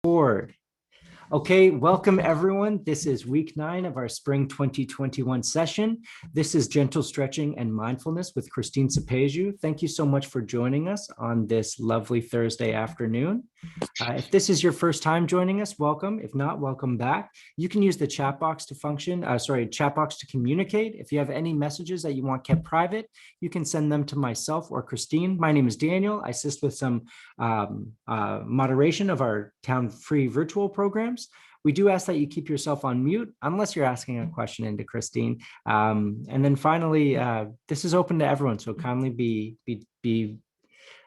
Board. Okay, welcome everyone. This is week 9 of our spring 2021 session. This is Gentle Stretching and Mindfulness with Kristeen Sopeju. Thank you so much for joining us on this lovely Thursday afternoon. If this is your first time joining us, welcome. If not, welcome back. You can use the chat box to chat box to communicate. If you have any messages that you want kept private, you can send them to myself or Kristeen. My name is Daniel. I assist with some moderation of our town free virtual programs. We do ask that you keep yourself on mute unless you're asking a question into Kristeen. And then finally, this is open to everyone, so kindly be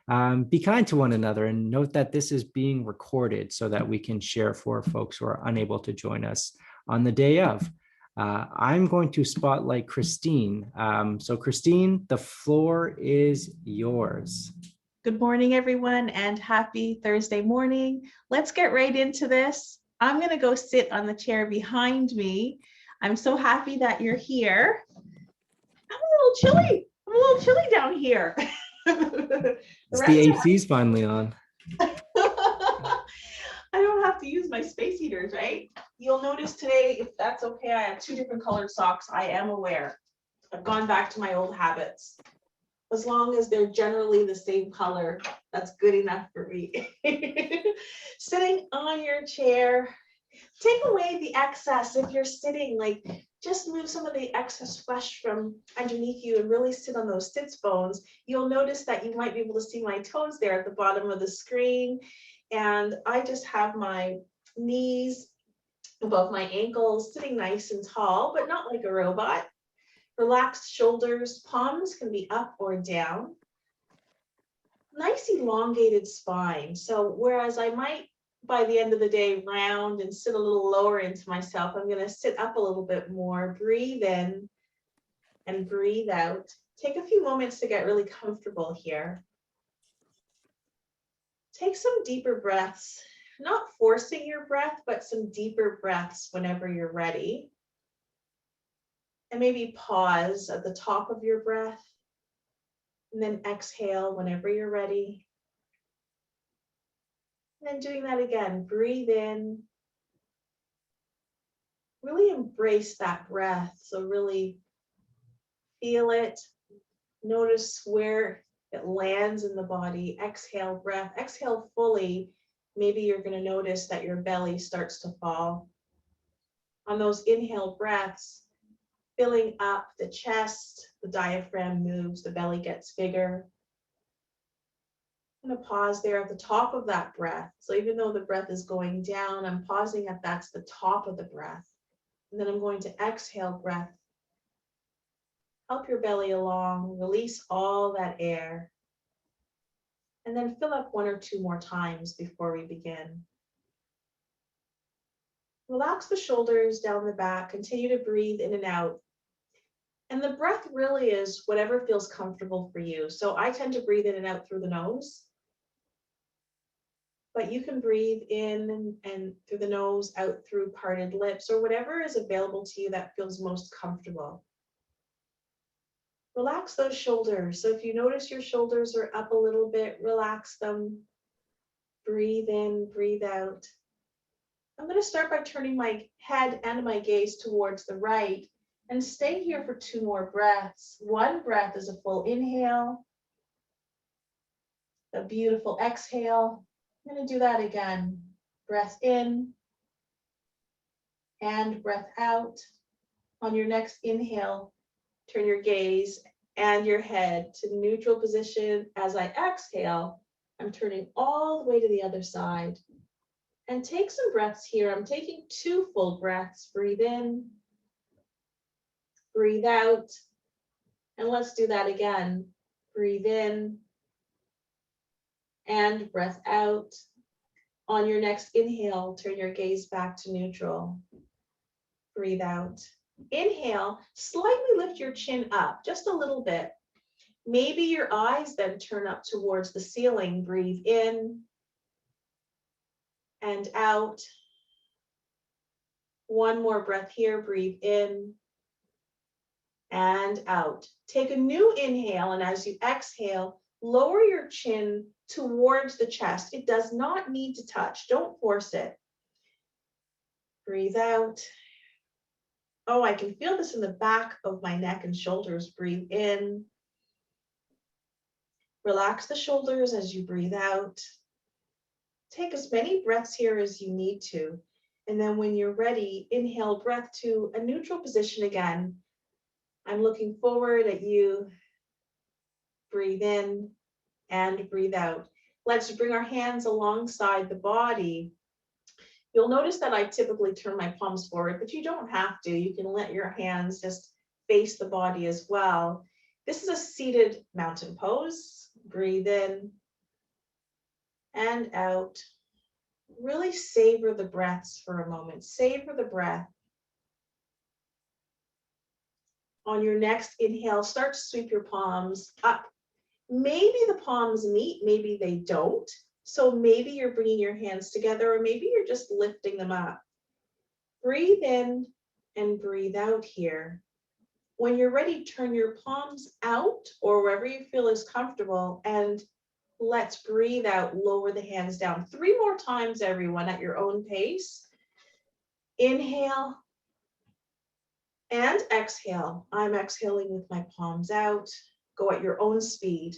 kind to one another, and note that this is being recorded so that we can share for folks who are unable to join us on the day of. I'm going to spotlight Kristeen. So Kristeen, the floor is yours. Good morning, everyone, and happy Thursday morning. Let's get right into this. I'm going to go sit on the chair behind me. I'm so happy that you're here. I'm a little chilly down here. The AC's finally on. I don't have to use my space heaters, right? You'll notice today, if that's okay, I have 2 different colored socks. I am aware. I've gone back to my old habits. As long as they're generally the same color, that's good enough for me. Sitting on your chair, take away the excess. If you're sitting, just move some of the excess flesh from underneath you and really sit on those sits bones. You'll notice that you might be able to see my toes there at the bottom of the screen. And I just have my knees above my ankles, sitting nice and tall, but not like a robot. Relaxed shoulders, palms can be up or down. Nice elongated spine. So whereas I might, by the end of the day, round and sit a little lower into myself, I'm going to sit up a little bit more. Breathe in and breathe out. Take a few moments to get really comfortable here. Take some deeper breaths, not forcing your breath, but some deeper breaths whenever you're ready. And maybe pause at the top of your breath, and then exhale whenever you're ready. And then doing that again, breathe in. Really embrace that breath. So really feel it. Notice where it lands in the body. Exhale, breath. Exhale fully. Maybe you're going to notice that your belly starts to fall. On those inhale breaths, filling up the chest, the diaphragm moves, the belly gets bigger. I'm going to pause there at the top of that breath. So even though the breath is going down, I'm pausing at that's the top of the breath. And then I'm going to exhale breath. Help your belly along, release all that air. And then fill up 1 or 2 more times before we begin. Relax the shoulders down the back, continue to breathe in and out. And the breath really is whatever feels comfortable for you. So I tend to breathe in and out through the nose. But you can breathe in and through the nose, out through parted lips, or whatever is available to you that feels most comfortable. Relax those shoulders. So if you notice your shoulders are up a little bit, relax them. Breathe in, breathe out. I'm going to start by turning my head and my gaze towards the right and stay here for 2 more breaths. 1 breath is a full inhale. A beautiful exhale. I'm going to do that again. Breath in and breath out. On your next inhale, turn your gaze and your head to neutral position. As I exhale, I'm turning all the way to the other side. And take some breaths here. I'm taking 2 full breaths. Breathe in, breathe out. And let's do that again. Breathe in and breath out. On your next inhale, turn your gaze back to neutral. Breathe out. Inhale, slightly lift your chin up just a little bit. Maybe your eyes then turn up towards the ceiling. Breathe in and out. 1 more breath here. Breathe in and out. Take a new inhale, and as you exhale, lower your chin towards the chest. It does not need to touch. Don't force it. Breathe out. Oh, I can feel this in the back of my neck and shoulders. Breathe in. Relax the shoulders as you breathe out. Take as many breaths here as you need to. And then when you're ready, inhale breath to a neutral position again. I'm looking forward at you. Breathe in and breathe out. Let's bring our hands alongside the body. You'll notice that I typically turn my palms forward, but you don't have to. You can let your hands just face the body as well. This is a seated mountain pose. Breathe in and out. Really savor the breaths for a moment. Savor the breath. On your next inhale, start to sweep your palms up. Maybe the palms meet, maybe they don't. So maybe you're bringing your hands together, or maybe you're just lifting them up. Breathe in and breathe out here. When you're ready, turn your palms out or wherever you feel is comfortable, and let's breathe out. Lower the hands down. 3 more times, everyone, at your own pace. Inhale and exhale. I'm exhaling with my palms out. Go at your own speed.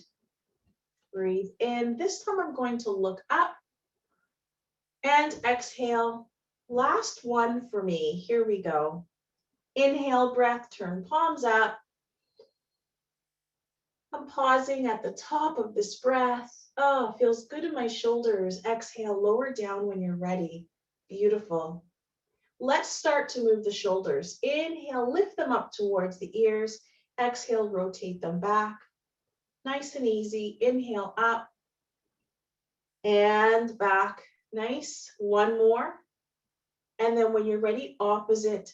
Breathe in. This time I'm going to look up and exhale. Last one for me. Here we go. Inhale, breath, turn palms up. I'm pausing at the top of this breath. Oh, feels good in my shoulders. Exhale, lower down when you're ready. Beautiful. Let's start to move the shoulders. Inhale, lift them up towards the ears. Exhale, rotate them back. Nice and easy. Inhale up and back. Nice. One more. And then when you're ready, opposite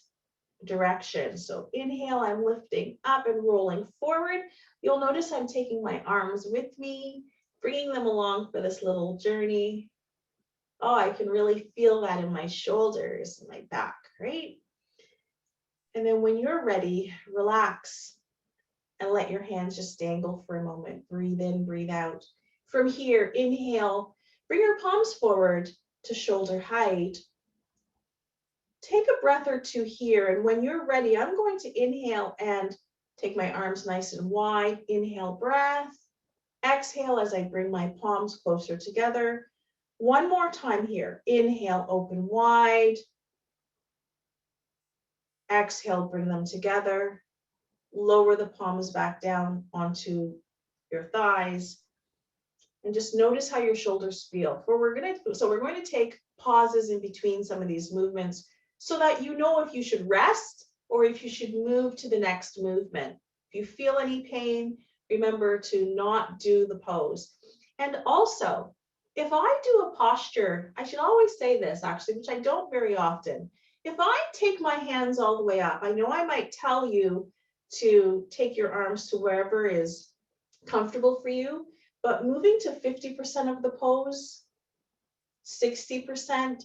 direction. So inhale, I'm lifting up and rolling forward. You'll notice I'm taking my arms with me, bringing them along for this little journey. Oh, I can really feel that in my shoulders and my back, right? And then when you're ready, relax and let your hands just dangle for a moment. Breathe in, breathe out. From here, inhale, bring your palms forward to shoulder height. Take a breath or two here, and when you're ready, I'm going to inhale and take my arms nice and wide. Inhale, breath. Exhale as I bring my palms closer together. One more time here. Inhale, open wide. Exhale, bring them together. Lower the palms back down onto your thighs. And just notice how your shoulders feel. We're going to take pauses in between some of these movements so that you know if you should rest or if you should move to the next movement. If you feel any pain, remember to not do the pose. And also, if I do a posture, I should always say this actually, which I don't very often. If I take my hands all the way up, I know I might tell you to take your arms to wherever is comfortable for you, but moving to 50% of the pose, 60%,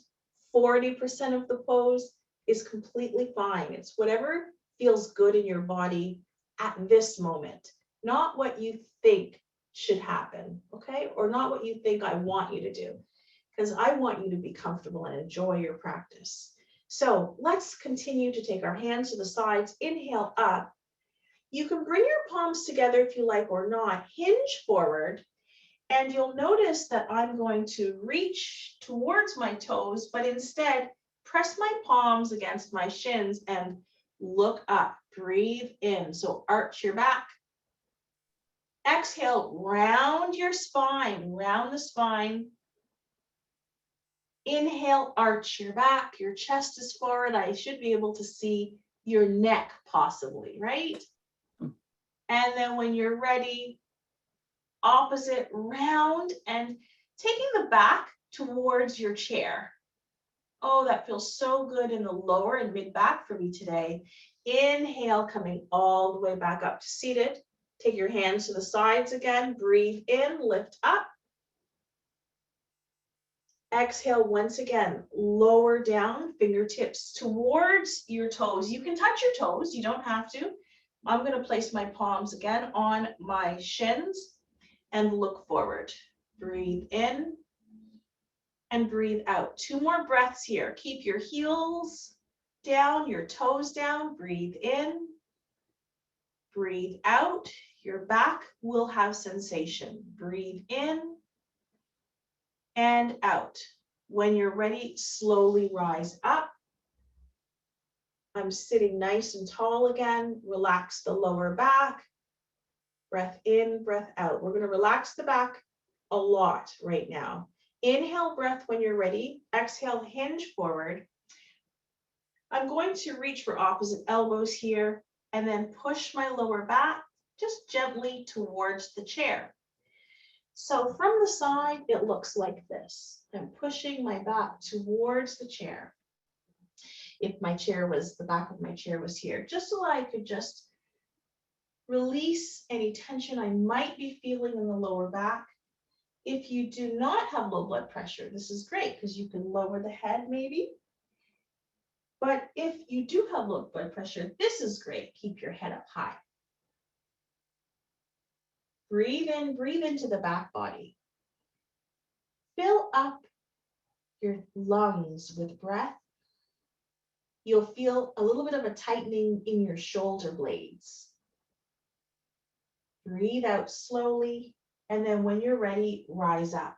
40% of the pose is completely fine. It's whatever feels good in your body at this moment, not what you think should happen, okay? Or not what you think I want you to do, because I want you to be comfortable and enjoy your practice. So let's continue to take our hands to the sides. Inhale up. You can bring your palms together if you like or not. Hinge forward. And you'll notice that I'm going to reach towards my toes, but instead press my palms against my shins and look up. Breathe in. So arch your back. Exhale, round your spine, round the spine. Inhale, arch your back. Your chest is forward. I should be able to see your neck possibly, right? And then when you're ready, opposite round and taking the back towards your chair. Oh, that feels so good in the lower and mid back for me today. Inhale, coming all the way back up to seated. Take your hands to the sides again. Breathe in, lift up. Exhale once again, lower down, fingertips towards your toes. You can touch your toes, you don't have to. I'm going to place my palms again on my shins and look forward. Breathe in and breathe out. 2 more breaths here. Keep your heels down, your toes down. Breathe in, breathe out. Your back will have sensation. Breathe in and out. When you're ready, slowly rise up. I'm sitting nice and tall again. Relax the lower back. Breath in, breath out. We're going to relax the back a lot right now. Inhale breath when you're ready. Exhale, hinge forward. I'm going to reach for opposite elbows here and then push my lower back just gently towards the chair. So from the side, it looks like this. I'm pushing my back towards the chair. If my chair was, the back of my chair was here, just so I could just release any tension I might be feeling in the lower back. If you do not have low blood pressure, this is great because you can lower the head maybe. But if you do have low blood pressure, this is great. Keep your head up high. Breathe in, breathe into the back body. Fill up your lungs with breath. You'll feel a little bit of a tightening in your shoulder blades. Breathe out slowly, and then when you're ready, rise up.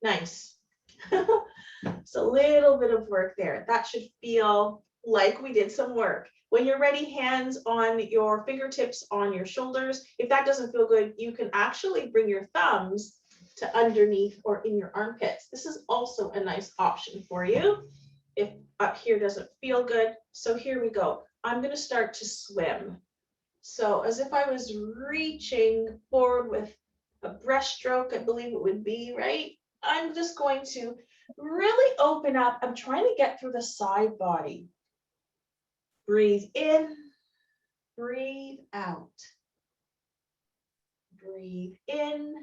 Nice. It's a little bit of work there. That should feel like we did some work. When you're ready, hands on your fingertips on your shoulders. If that doesn't feel good, you can actually bring your thumbs to underneath or in your armpits. This is also a nice option for you if up here doesn't feel good. So here we go. I'm going to start to swim. So as if I was reaching forward with a breaststroke, I believe it would be, right? I'm just going to really open up. I'm trying to get through the side body. Breathe in, breathe out. Breathe in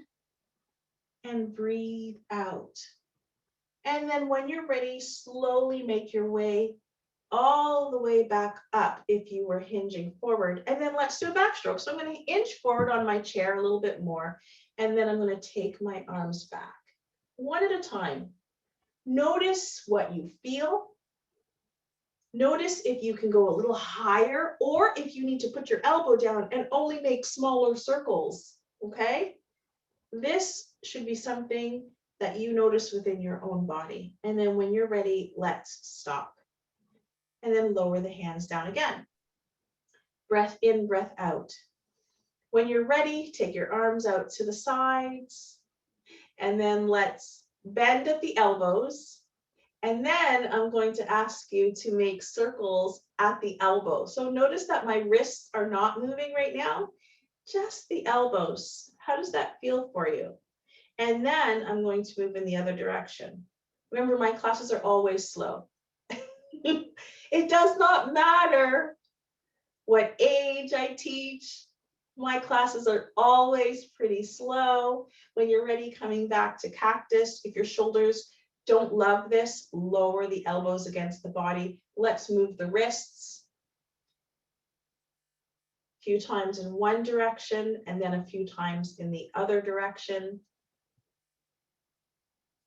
and breathe out. And then when you're ready, slowly make your way all the way back up if you were hinging forward. And then let's do a backstroke. So I'm going to inch forward on my chair a little bit more. And then I'm going to take my arms back. One at a time. Notice what you feel. Notice if you can go a little higher or if you need to put your elbow down and only make smaller circles, okay? This should be something that you notice within your own body. And then when you're ready, let's stop. And then lower the hands down again. Breath in, breath out. When you're ready, take your arms out to the sides. And then let's bend at the elbows. And then I'm going to ask you to make circles at the elbow. So notice that my wrists are not moving right now, just the elbows. How does that feel for you? And then I'm going to move in the other direction. Remember, my classes are always slow. It does not matter what age I teach. My classes are always pretty slow. When you're ready, coming back to Cactus, if your shoulders don't love this, lower the elbows against the body. Let's move the wrists. A few times in one direction and then a few times in the other direction.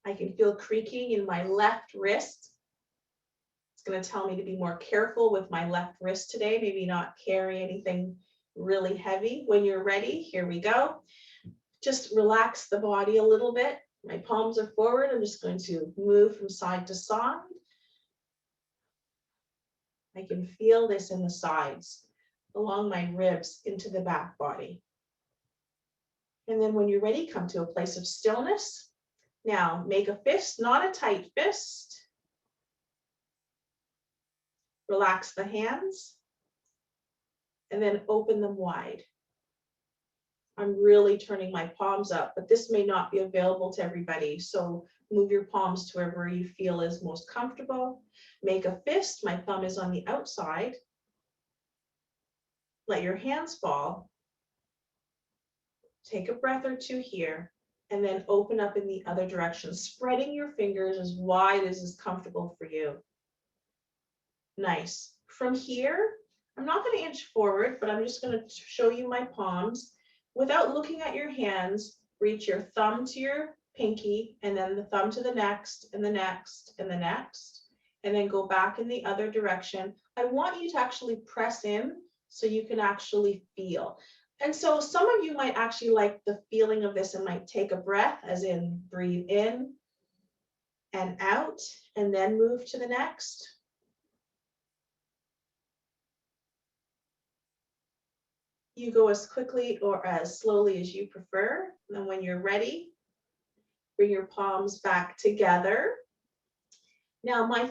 I can feel creaking in my left wrist. It's going to tell me to be more careful with my left wrist today, maybe not carry anything really heavy. When you're ready, here we go. Just relax the body a little bit. My palms are forward. I'm just going to move from side to side. I can feel this in the sides, along my ribs, into the back body. And then when you're ready, come to a place of stillness. Now, make a fist, not a tight fist. Relax the hands. And then open them wide. I'm really turning my palms up, but this may not be available to everybody. So move your palms to wherever you feel is most comfortable. Make a fist. My thumb is on the outside. Let your hands fall. Take a breath or two here, and then open up in the other direction, spreading your fingers as wide as is comfortable for you. Nice. From here, I'm not going to inch forward, but I'm just going to show you my palms. Without looking at your hands, reach your thumb to your pinky, and then the thumb to the next, and the next, and the next, and then go back in the other direction. I want you to actually press in so you can actually feel. And so some of you might actually like the feeling of this and might take a breath, as in breathe in and out, and then move to the next. You go as quickly or as slowly as you prefer. And then when you're ready, bring your palms back together. Now my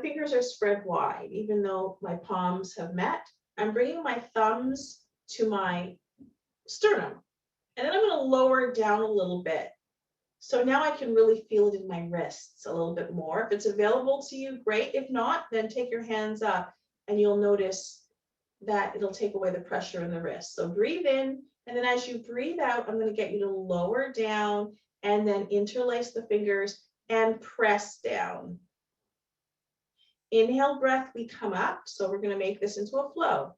fingers are spread wide, even though my palms have met. I'm bringing my thumbs to my sternum, and then I'm going to lower down a little bit. So now I can really feel it in my wrists a little bit more. If it's available to you, great. If not, then take your hands up and you'll notice that it'll take away the pressure in the wrist. So breathe in, and then as you breathe out, I'm going to get you to lower down and then interlace the fingers and press down. Inhale breath, we come up. So we're going to make this into a flow.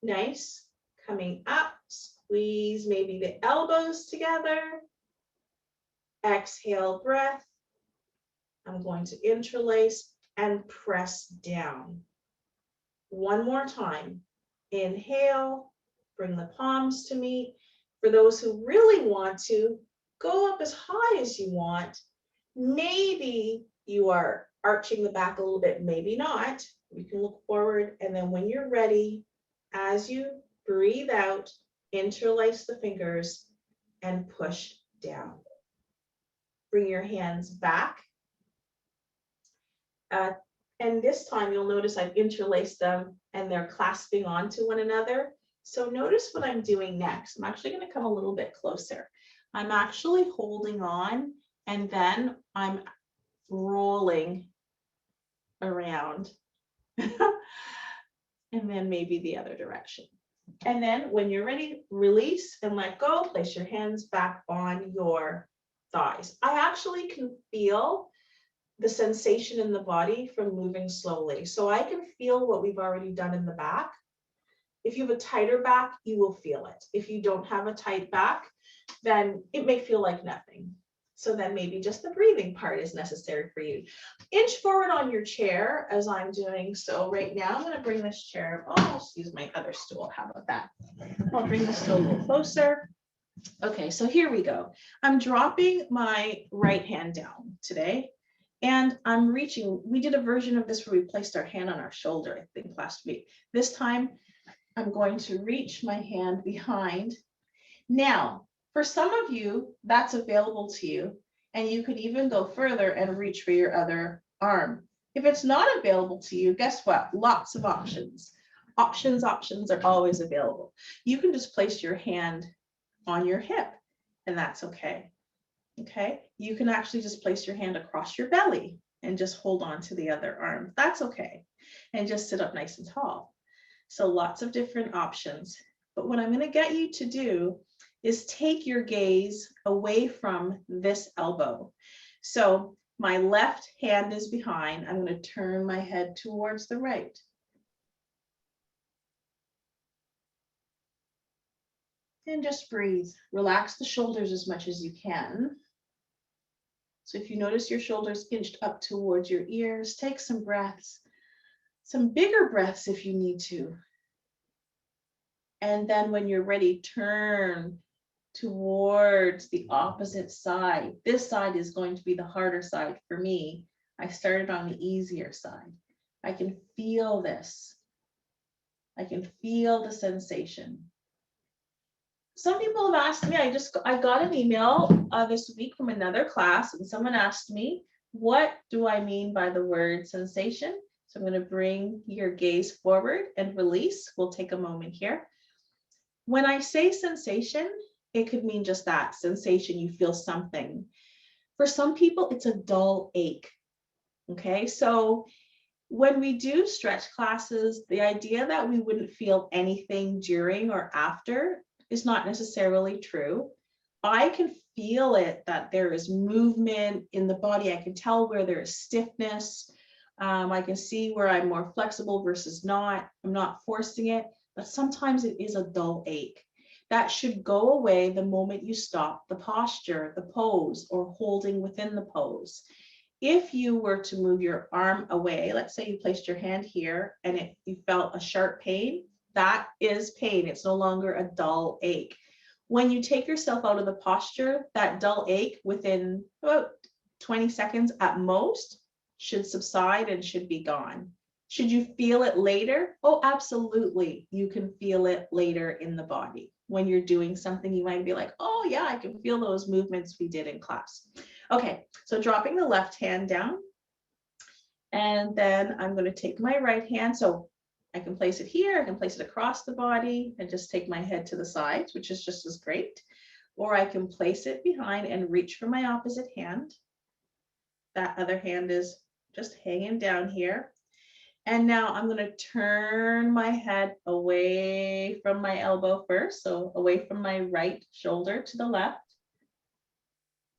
Nice. Coming up, squeeze maybe the elbows together. Exhale breath. I'm going to interlace and press down. One more time. Inhale, bring the palms to meet. For those who really want to, go up as high as you want. Maybe you are arching the back a little bit, maybe not. You can look forward, and then when you're ready, as you breathe out, interlace the fingers and push down. Bring your hands back. And this time you'll notice I've interlaced them and they're clasping onto one another. So notice what I'm doing next. I'm actually going to come a little bit closer. I'm actually holding on, and then I'm rolling around. And then maybe the other direction. And then when you're ready, release and let go. Place your hands back on your thighs. I actually can feel the sensation in the body from moving slowly. So I can feel what we've already done in the back. If you have a tighter back, you will feel it. If you don't have a tight back, then it may feel like nothing. So then maybe just the breathing part is necessary for you. Inch forward on your chair as I'm doing so right now. I'm going to bring this chair, I'll just use my other stool. How about that? I'll bring the stool a little closer. Okay, so here we go. I'm dropping my right hand down today, and I'm reaching. We did a version of this where we placed our hand on our shoulder, I think last week. This time I'm going to reach my hand behind. Now, for some of you, that's available to you, and you could even go further and reach for your other arm. If it's not available to you, guess what? Lots of options. Options are always available. You can just place your hand on your hip, and that's okay. Okay, you can actually just place your hand across your belly and just hold on to the other arm. That's okay. And just sit up nice and tall. So lots of different options. But what I'm going to get you to do is take your gaze away from this elbow. So my left hand is behind. I'm going to turn my head towards the right. And just breathe. Relax the shoulders as much as you can. So if you notice your shoulders inched up towards your ears, take some breaths, some bigger breaths if you need to. And then when you're ready, turn towards the opposite side. This side is going to be the harder side for me. I started on the easier side. I can feel this. I can feel the sensation. Some people have asked me, I got an email this week from another class, and someone asked me, what do I mean by the word sensation? So I'm going to bring your gaze forward and release. We'll take a moment here. When I say sensation, it could mean just that, sensation, you feel something. For some people, it's a dull ache. Okay, so when we do stretch classes, the idea that we wouldn't feel anything during or after is not necessarily true. I can feel it, that there is movement in the body. I can tell where there is stiffness. I can see where I'm more flexible versus not. I'm not forcing it, but sometimes it is a dull ache. that should go away the moment you stop the posture, the pose, or holding within the pose. If you were to move your arm away, let's say you placed your hand here and you felt a sharp pain, that is pain. It's no longer a dull ache. When you take yourself out of the posture, that dull ache within about 20 seconds at most should subside and should be gone. Should you feel it later? Oh, absolutely. You can feel it later in the body. When you're doing something, you might be like, oh yeah, I can feel those movements we did in class. Okay, so dropping the left hand down. And then I'm going to take my right hand. So I can place it here, I can place it across the body and just take my head to the sides, which is just as great. Or I can place it behind and reach for my opposite hand. That other hand is just hanging down here. And now I'm going to turn my head away from my elbow first. So away from my right shoulder to the left.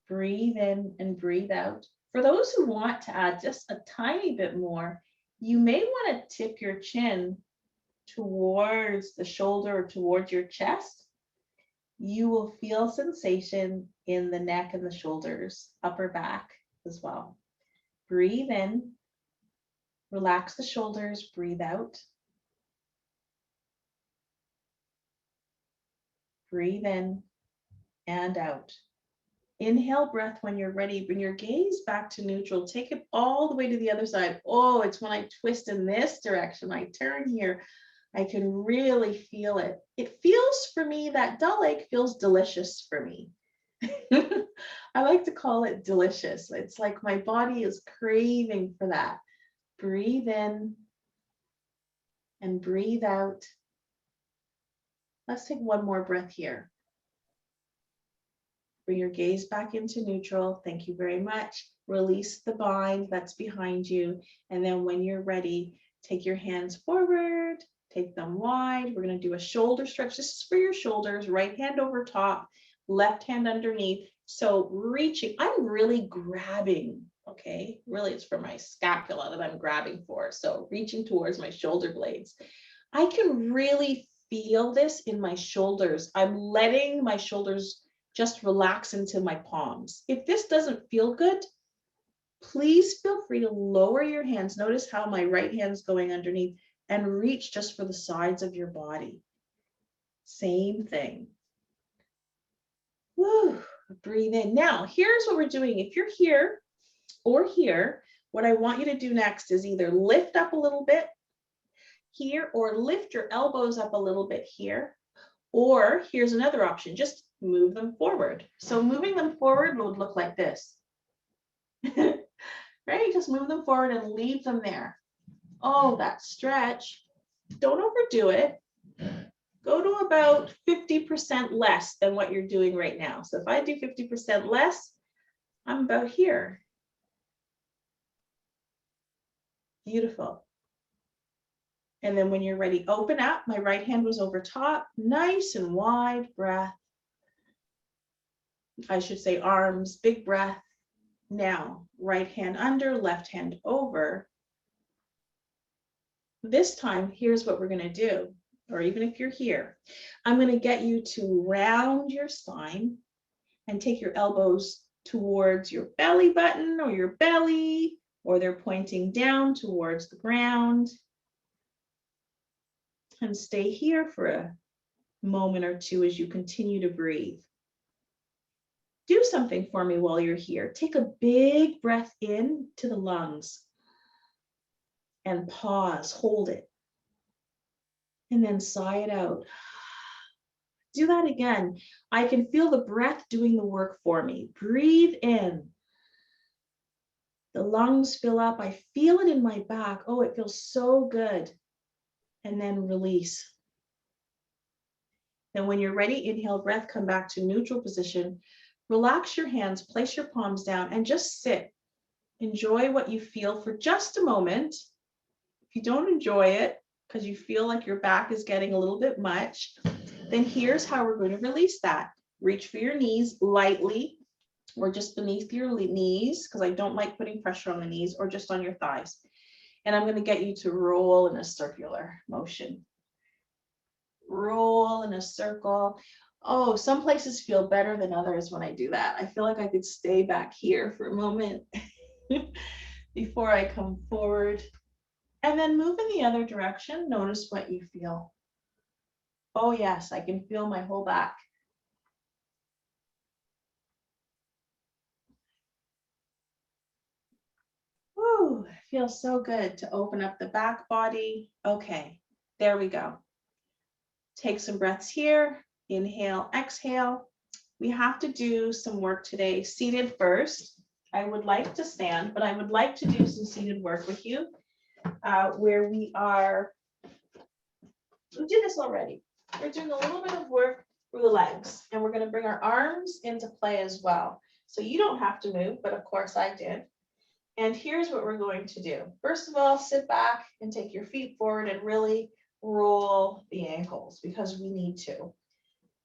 Breathe in and breathe out. For those who want to add just a tiny bit more, you may want to tip your chin towards the shoulder or towards your chest. You will feel sensation in the neck and the shoulders, upper back as well. Breathe in, relax the shoulders, breathe out. Breathe in and out. Inhale breath when you're ready. Bring your gaze back to neutral. Take it all the way to the other side. Oh, it's when I twist in this direction, I turn here, I can really feel it. It feels for me, that dull ache feels delicious for me. I like to call it delicious. It's like my body is craving for that. Breathe in and breathe out. Let's take one more breath here. Bring your gaze back into neutral. Thank you very much. Release the bind that's behind you. And then when you're ready, take your hands forward, take them wide. We're going to do a shoulder stretch. This is for your shoulders. Right hand over top, left hand underneath. So reaching, I'm really grabbing, okay? Really, it's for my scapula that I'm grabbing for. So reaching towards my shoulder blades. I can really feel this in my shoulders. I'm letting my shoulders just relax into my palms. If this doesn't feel good, please feel free to lower your hands. Notice how my right hand is going underneath and reach just for the sides of your body. Same thing. Woo, breathe in. Now, here's what we're doing. If you're here or here, what I want you to do next is either lift up a little bit here or lift your elbows up a little bit here. Or here's another option, just move them forward. So moving them forward would look like this. Right? Just move them forward and leave them there. Oh, that stretch. Don't overdo it. Go to about 50% less than what you're doing right now. So if I do 50% less, I'm about here. Beautiful. And then when you're ready, open up. My right hand was over top. Nice and wide breath. I should say arms, big breath. Now, right hand under, left hand over. This time, here's what we're going to do. Or even if you're here, I'm going to get you to round your spine and take your elbows towards your belly button or your belly, or they're pointing down towards the ground. And stay here for a moment or two as you continue to breathe. Do something for me while you're here. Take a big breath in to the lungs and pause, hold it. And then sigh it out. Do that again. I can feel the breath doing the work for me. Breathe in. The lungs fill up. I feel it in my back. Oh, it feels so good. And then release. Then when you're ready, inhale, breath, come back to neutral position. Relax your hands, place your palms down, and just sit. Enjoy what you feel for just a moment. If you don't enjoy it, because you feel like your back is getting a little bit much, then here's how we're going to release that. Reach for your knees lightly, or just beneath your knees, because I don't like putting pressure on the knees, or just on your thighs. And I'm going to get you to roll in a circular motion. Roll in a circle. Oh, some places feel better than others when I do that. I feel like I could stay back here for a moment before I come forward. And then move in the other direction. Notice what you feel. Oh yes, I can feel my whole back. Woo, feels so good to open up the back body. Okay, there we go. Take some breaths here. Inhale, exhale. We have to do some work today, seated first. I would like to stand, but I would like to do some seated work with you where we did this already. We're doing a little bit of work through the legs, and we're going to bring our arms into play as well. So you don't have to move, but of course I did. And here's what we're going to do. First of all, sit back and take your feet forward and really roll the ankles because we need to.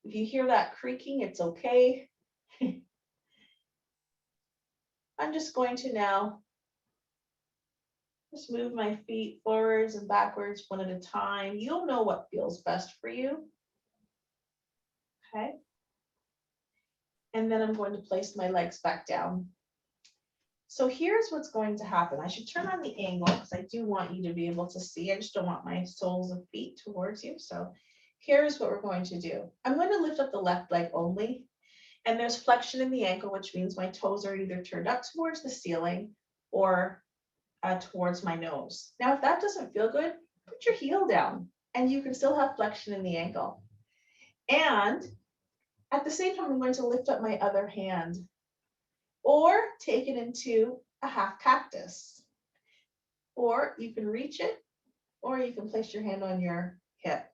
If you hear that creaking, it's okay. I'm just going to now just move my feet forwards and backwards one at a time. You'll know what feels best for you. Okay. And then I'm going to place my legs back down. So here's what's going to happen. I should turn on the angle because I do want you to be able to see. I just don't want my soles of feet towards you. So here's what we're going to do. I'm going to lift up the left leg only. And there's flexion in the ankle, which means my toes are either turned up towards the ceiling or towards my nose. Now, if that doesn't feel good, put your heel down and you can still have flexion in the ankle. And at the same time, I'm going to lift up my other hand or take it into a half cactus. Or you can reach it, or you can place your hand on your hip.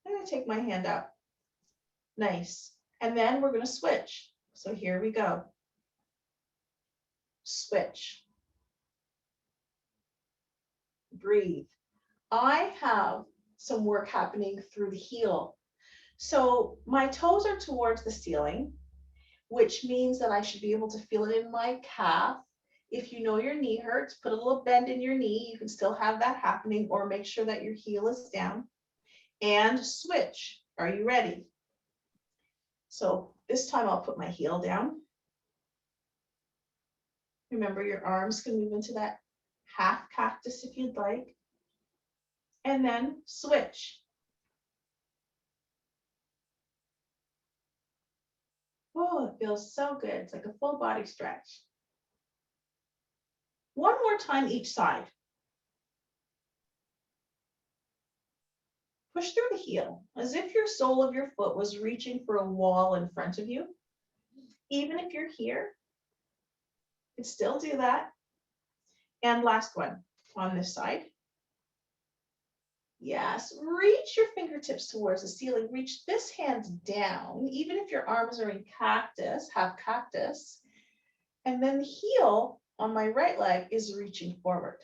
I'm going to take my hand up. Nice. And then we're going to switch. So here we go. Switch. Breathe. I have some work happening through the heel. So my toes are towards the ceiling, which means that I should be able to feel it in my calf. If you know your knee hurts, put a little bend in your knee. You can still have that happening, or make sure that your heel is down. And switch. Are you ready? So this time I'll put my heel down. Remember, your arms can move into that half cactus if you'd like. And then switch. Oh, it feels so good. It's like a full body stretch. One more time each side. Push through the heel as if your sole of your foot was reaching for a wall in front of you. Even if you're here, you can still do that. And last one on this side. Yes, reach your fingertips towards the ceiling. Reach this hand down, even if your arms are in cactus, half cactus. And then the heel on my right leg is reaching forward.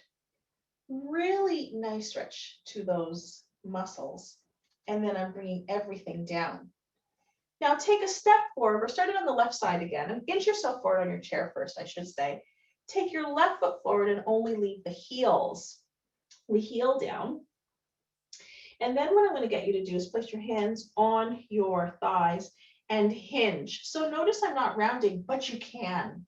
Really nice stretch to those muscles. And then I'm bringing everything down. Now take a step forward. We're starting on the left side again. And inch yourself forward on your chair first, I should say. Take your left foot forward and only leave the heels. The heel down. And then what I'm going to get you to do is place your hands on your thighs and hinge. So notice I'm not rounding, but you can.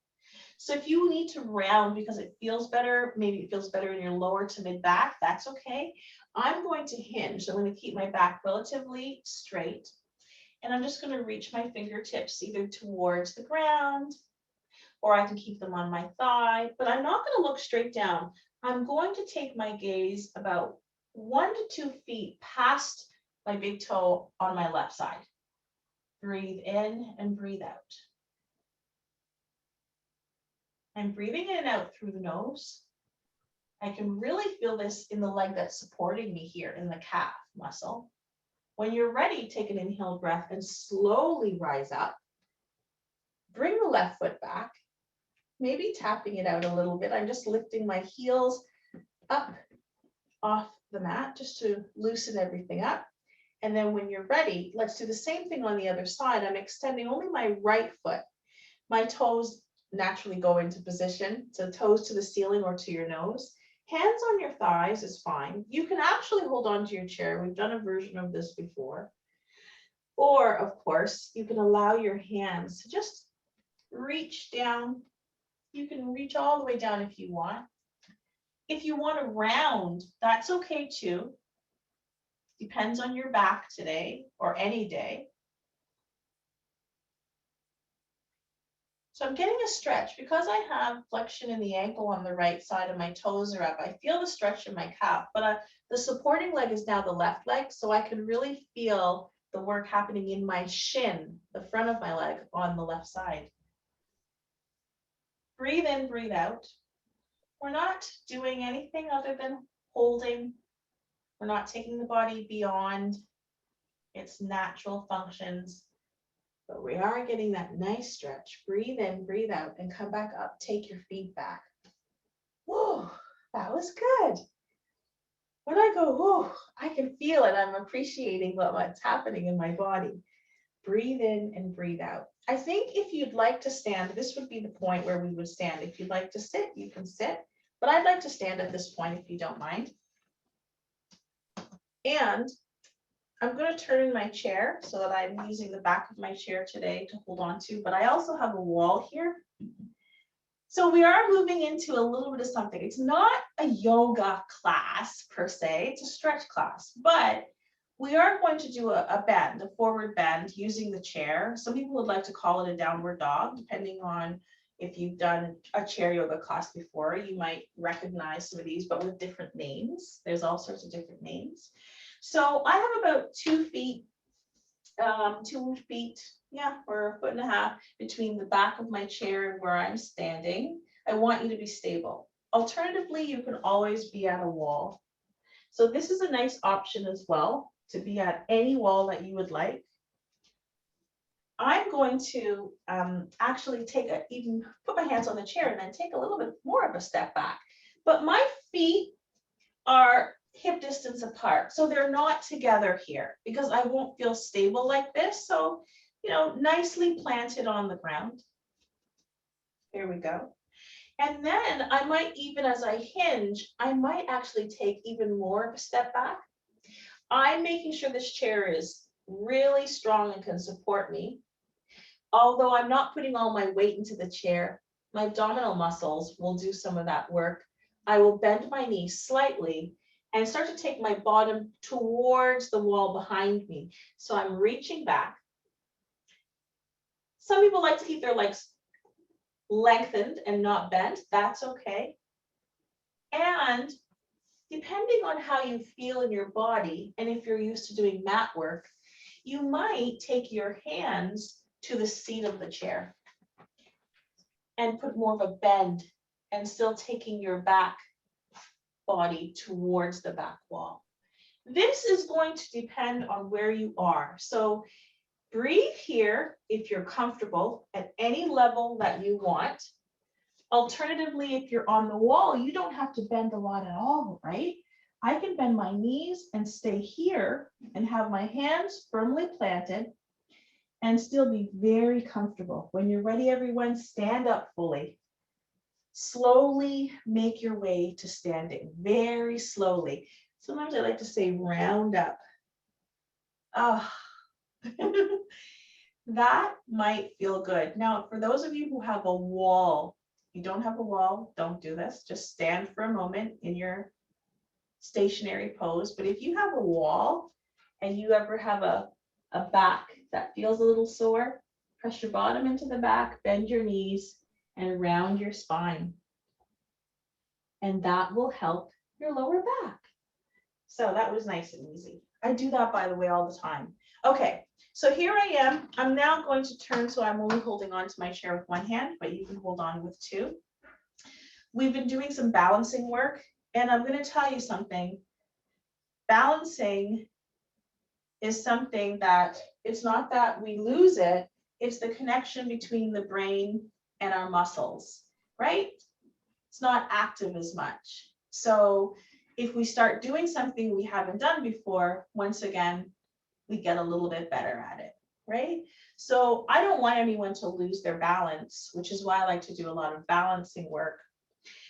So if you need to round because it feels better, maybe it feels better in your lower to mid back, that's okay. I'm going to hinge. So I'm going to keep my back relatively straight. And I'm just going to reach my fingertips either towards the ground, or I can keep them on my thigh, but I'm not going to look straight down. I'm going to take my gaze about 1 to 2 feet past my big toe on my left side. Breathe in and breathe out. I'm breathing in and out through the nose. I can really feel this in the leg that's supporting me here in the calf muscle. When you're ready, take an inhale breath and slowly rise up. Bring the left foot back, maybe tapping it out a little bit. I'm just lifting my heels up off the mat just to loosen everything up. And then when you're ready, let's do the same thing on the other side. I'm extending only my right foot. My toes naturally go into position, so toes to the ceiling or to your nose. Hands on your thighs is fine. You can actually hold on to your chair. We've done a version of this before. Or, of course, you can allow your hands to just reach down. You can reach all the way down if you want. If you want to round, that's okay too. Depends on your back today or any day. So I'm getting a stretch because I have flexion in the ankle on the right side and my toes are up. I feel the stretch in my calf, but the supporting leg is now the left leg. So I can really feel the work happening in my shin, the front of my leg on the left side. Breathe in, breathe out. We're not doing anything other than holding. We're not taking the body beyond its natural functions. But we are getting that nice stretch. Breathe in, breathe out, and come back up. Take your feet back. Whoa, that was good. When I go, whoa, I can feel it. I'm appreciating what's happening in my body. Breathe in and breathe out. I think if you'd like to stand, this would be the point where we would stand. If you'd like to sit, you can sit. But I'd like to stand at this point if you don't mind. And I'm going to turn in my chair so that I'm using the back of my chair today to hold on to, but I also have a wall here. So we are moving into a little bit of something. It's not a yoga class per se, it's a stretch class, but we are going to do a bend, a forward bend using the chair. Some people would like to call it a downward dog, depending on if you've done a chair yoga class before. You might recognize some of these, but with different names. There's all sorts of different names. So I have about 2 feet, 2 feet, yeah, or 1.5 feet between the back of my chair and where I'm standing. I want you to be stable. Alternatively, you can always be at a wall. So this is a nice option as well, to be at any wall that you would like. I'm going to actually even put my hands on the chair and then take a little bit more of a step back. But my feet are hip distance apart. So they're not together here because I won't feel stable like this. So, nicely planted on the ground. Here we go. And then I might, even as I hinge, I might actually take even more of a step back. I'm making sure this chair is really strong and can support me. Although I'm not putting all my weight into the chair, my abdominal muscles will do some of that work. I will bend my knees slightly and start to take my bottom towards the wall behind me. So I'm reaching back. Some people like to keep their legs lengthened and not bent. That's okay. And depending on how you feel in your body, and if you're used to doing mat work, you might take your hands to the seat of the chair and put more of a bend and still taking your back body towards the back wall. This is going to depend on where you are. So breathe here if you're comfortable at any level that you want. Alternatively, if you're on the wall, you don't have to bend a lot at all, right? I can bend my knees and stay here and have my hands firmly planted and still be very comfortable. When you're ready, everyone, stand up fully. Slowly make your way to standing, very slowly. Sometimes I like to say round up. That might feel good. Now, for those of you who have a wall, you don't have a wall, don't do this. Just stand for a moment in your stationary pose. But if you have a wall and you ever have a back that feels a little sore, press your bottom into the back, bend your knees, and round your spine. And that will help your lower back. So that was nice and easy. I do that, by the way, all the time. Okay, so here I am. I'm now going to turn, so I'm only holding on to my chair with one hand, but you can hold on with 2. We've been doing some balancing work, and I'm going to tell you something. Balancing is something that it's not that we lose it, it's the connection between the brain and our muscles, right? It's not active as much. So if we start doing something we haven't done before, once again, we get a little bit better at it, right? So I don't want anyone to lose their balance, which is why I like to do a lot of balancing work.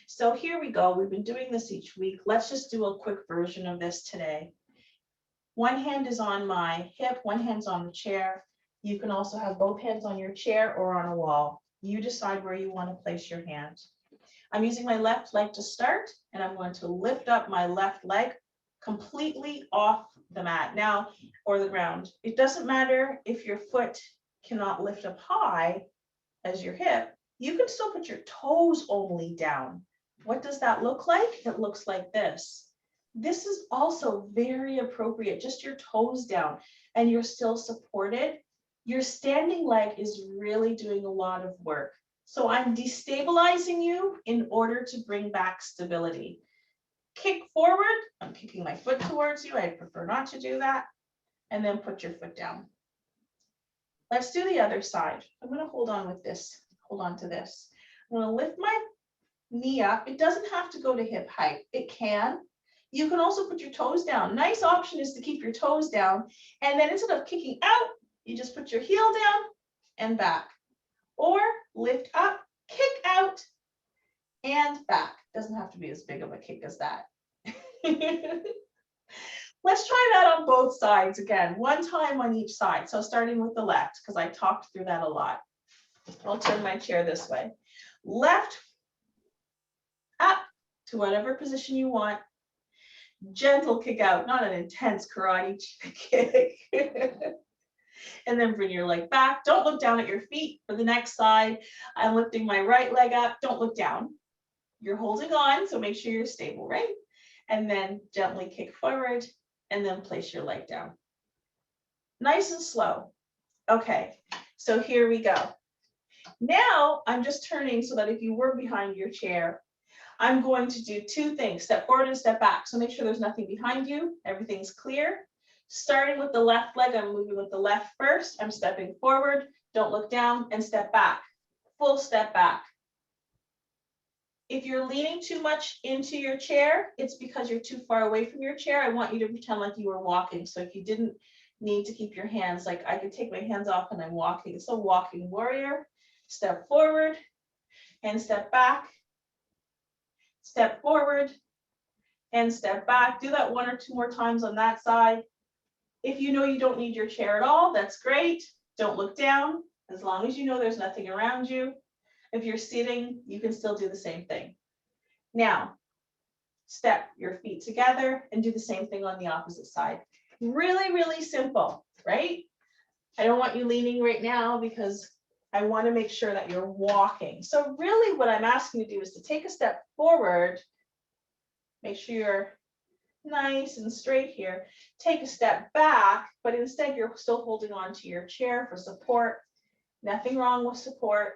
So here we go. We've been doing this each week. Let's just do a quick version of this today. One hand is on my hip, one hand's on the chair. You can also have both hands on your chair or on a wall. You decide where you want to place your hand. I'm using my left leg to start, and I'm going to lift up my left leg completely off the mat now, or the ground. It doesn't matter if your foot cannot lift up high as your hip, you can still put your toes only down. What does that look like? It looks like this. This is also very appropriate, just your toes down, and you're still supported. Your standing leg is really doing a lot of work. So I'm destabilizing you in order to bring back stability. Kick forward, I'm kicking my foot towards you. I prefer not to do that. And then put your foot down. Let's do the other side. I'm going to hold on with this. Hold on to this. I'm going to lift my knee up. It doesn't have to go to hip height. It can. You can also put your toes down. Nice option is to keep your toes down. And then instead of kicking out, you just put your heel down and back. Or lift up, kick out, and back. Doesn't have to be as big of a kick as that. Let's try that on both sides again, one time on each side. So starting with the left, because I talked through that a lot. I'll turn my chair this way. Left, up to whatever position you want. Gentle kick out, not an intense karate kick. And then bring your leg back. Don't look down at your feet. For the next side, I'm lifting my right leg up. Don't look down. You're holding on, so make sure you're stable, right? And then gently kick forward and then place your leg down. Nice and slow. Okay, so here we go. Now I'm just turning so that if you were behind your chair, I'm going to do two things, step forward and step back. So make sure there's nothing behind you, everything's clear. Starting with the left leg, I'm moving with the left first. I'm stepping forward, don't look down, and step back. Full step back. If you're leaning too much into your chair, it's because you're too far away from your chair. I want you to pretend like you were walking. So if you didn't need to keep your hands, like I could take my hands off and I'm walking. So walking warrior, step forward and step back, step forward and step back. Do that one or two more times on that side. If you know you don't need your chair at all, that's great. Don't look down, as long as you know there's nothing around you. If you're sitting, you can still do the same thing. Now, step your feet together and do the same thing on the opposite side. Really, really simple, right? I don't want you leaning right now because I want to make sure that you're walking. So really what I'm asking you to do is to take a step forward, make sure you're nice and straight here. Take a step back, but instead you're still holding on to your chair for support. Nothing wrong with support.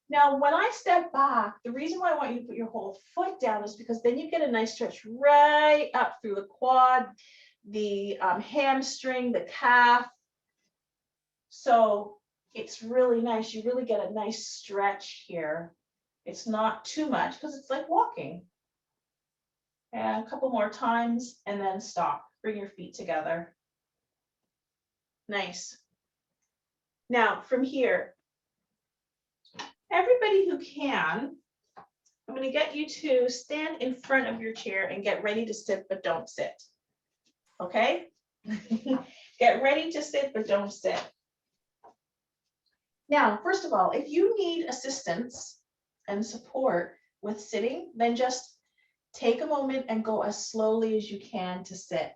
Now, when I step back, the reason why I want you to put your whole foot down is because then you get a nice stretch right up through the quad, the hamstring, the calf. So it's really nice. You really get a nice stretch here. It's not too much because it's like walking. And a couple more times and then stop. Bring your feet together. Nice. Now from here, everybody who can, I'm going to get you to stand in front of your chair and get ready to sit, but don't sit. Okay? Get ready to sit, but don't sit. Now, first of all, if you need assistance and support with sitting, then just take a moment and go as slowly as you can to sit.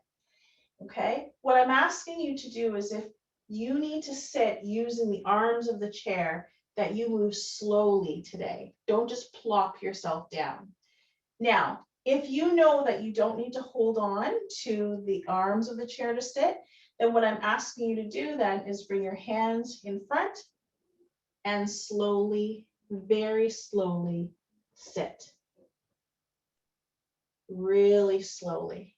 Okay? What I'm asking you to do is if you need to sit using the arms of the chair, that you move slowly today. Don't just plop yourself down. Now, if you know that you don't need to hold on to the arms of the chair to sit, then what I'm asking you to do then is bring your hands in front and slowly, very slowly sit. Really slowly.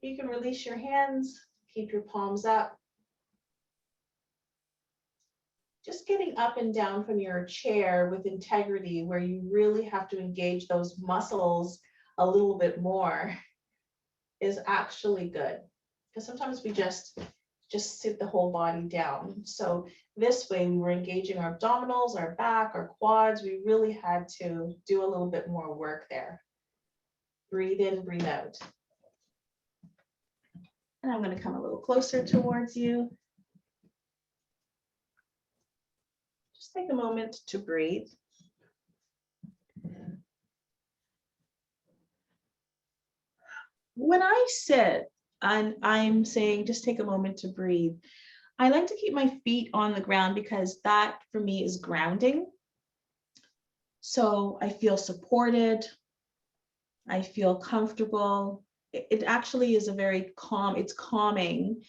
You can release your hands, keep your palms up. Just getting up and down from your chair with integrity, where you really have to engage those muscles a little bit more, is actually good. Because sometimes we just just sit the whole body down. So this way we were engaging our abdominals, our back, our quads. We really had to do a little bit more work there. Breathe in, breathe out. And I'm going to come a little closer towards you. Just take a moment to breathe. When I sit and I'm saying just take a moment to breathe, I like to keep my feet on the ground because that for me is grounding. So I feel supported. I feel comfortable. It actually is a very calm, it's calming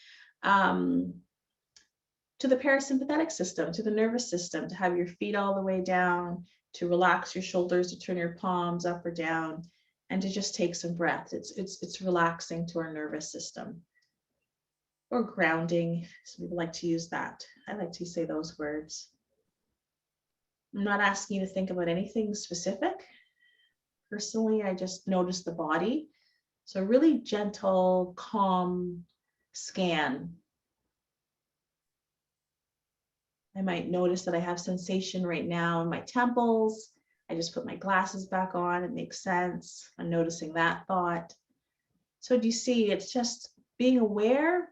to the parasympathetic system, to the nervous system, to have your feet all the way down, to relax your shoulders, to turn your palms up or down, and to just take some breath. It's relaxing to our nervous system. Or grounding, some people like to use that. I like to say those words. I'm not asking you to think about anything specific. Personally, I just notice the body. So a really gentle, calm scan. I might notice that I have sensation right now in my temples. I just put my glasses back on. It makes sense. I'm noticing that thought. So do you see, it's just being aware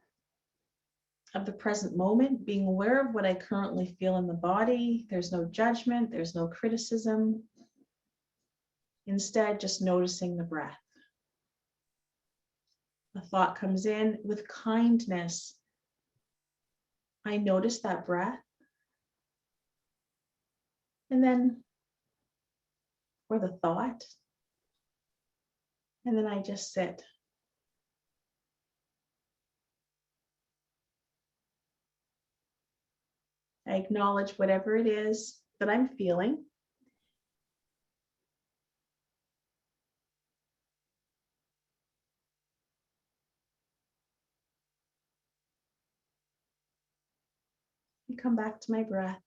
of the present moment, being aware of what I currently feel in the body. There's no judgment, there's no criticism. Instead, just noticing the breath. A thought comes in with kindness. I notice that breath. And then, or the thought. And then I just sit. I acknowledge whatever it is that I'm feeling. And come back to my breath.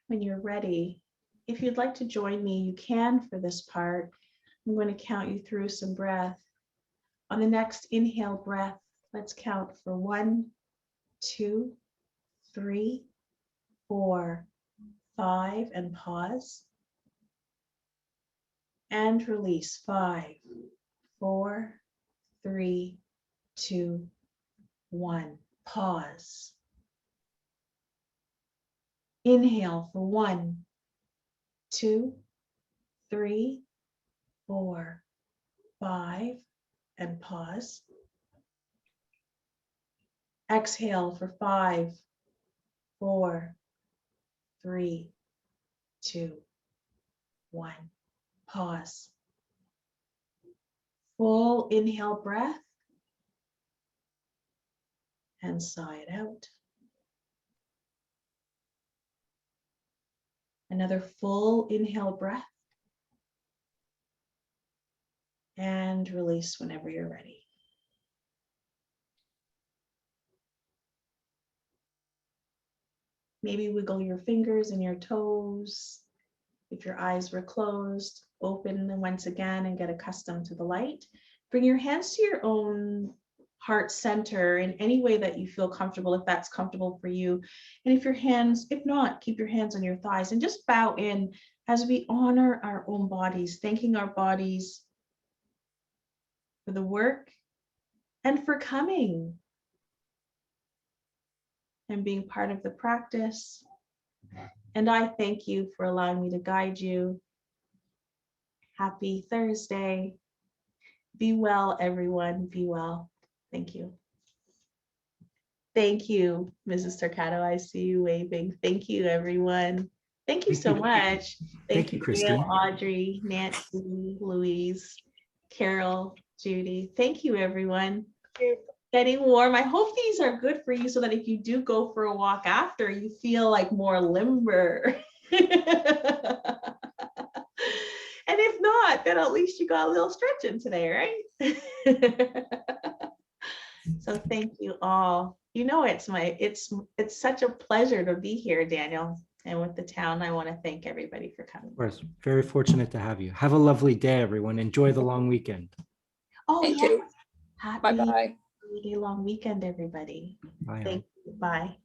When you're ready, if you'd like to join me, you can for this part. I'm going to count you through some breath. On the next inhale breath, let's count for 1, 2, 3, 4, 5, and pause. And release 5, 4, 3, 2, 1. Pause. Inhale for 1, 2, 3, 4, 5, and pause. Exhale for 5, 4, 3, 2, 1. Pause. Full inhale breath and sigh it out. Another full inhale breath and release whenever you're ready. Maybe wiggle your fingers and your toes. If your eyes were closed, open them once again and get accustomed to the light. Bring your hands to your own heart center in any way that you feel comfortable, if that's comfortable for you. And if not, keep your hands on your thighs and just bow in as we honor our own bodies, thanking our bodies for the work and for coming and being part of the practice. And I thank you for allowing me to guide you. Happy Thursday. Be well, everyone. Be well. Thank you. Thank you, Mrs. Turcato. I see you waving. Thank you, everyone. Thank you so much. Thank you, Kristeen. Gail, Audrey, Nancy, Louise, Carol, Judy. Thank you, everyone. getting warm. I hope these are good for you so that if you do go for a walk after, you feel like more limber. And if not, then at least you got a little stretching today, right? So thank you all. You know, it's such a pleasure to be here, Daniel. And with the town, I want to thank everybody for coming. Of course, very fortunate to have you. Have a lovely day, everyone. Enjoy the long weekend. Oh, Thank yeah. you. Happy Bye-bye. long weekend, everybody. Bye. Thank you. Bye.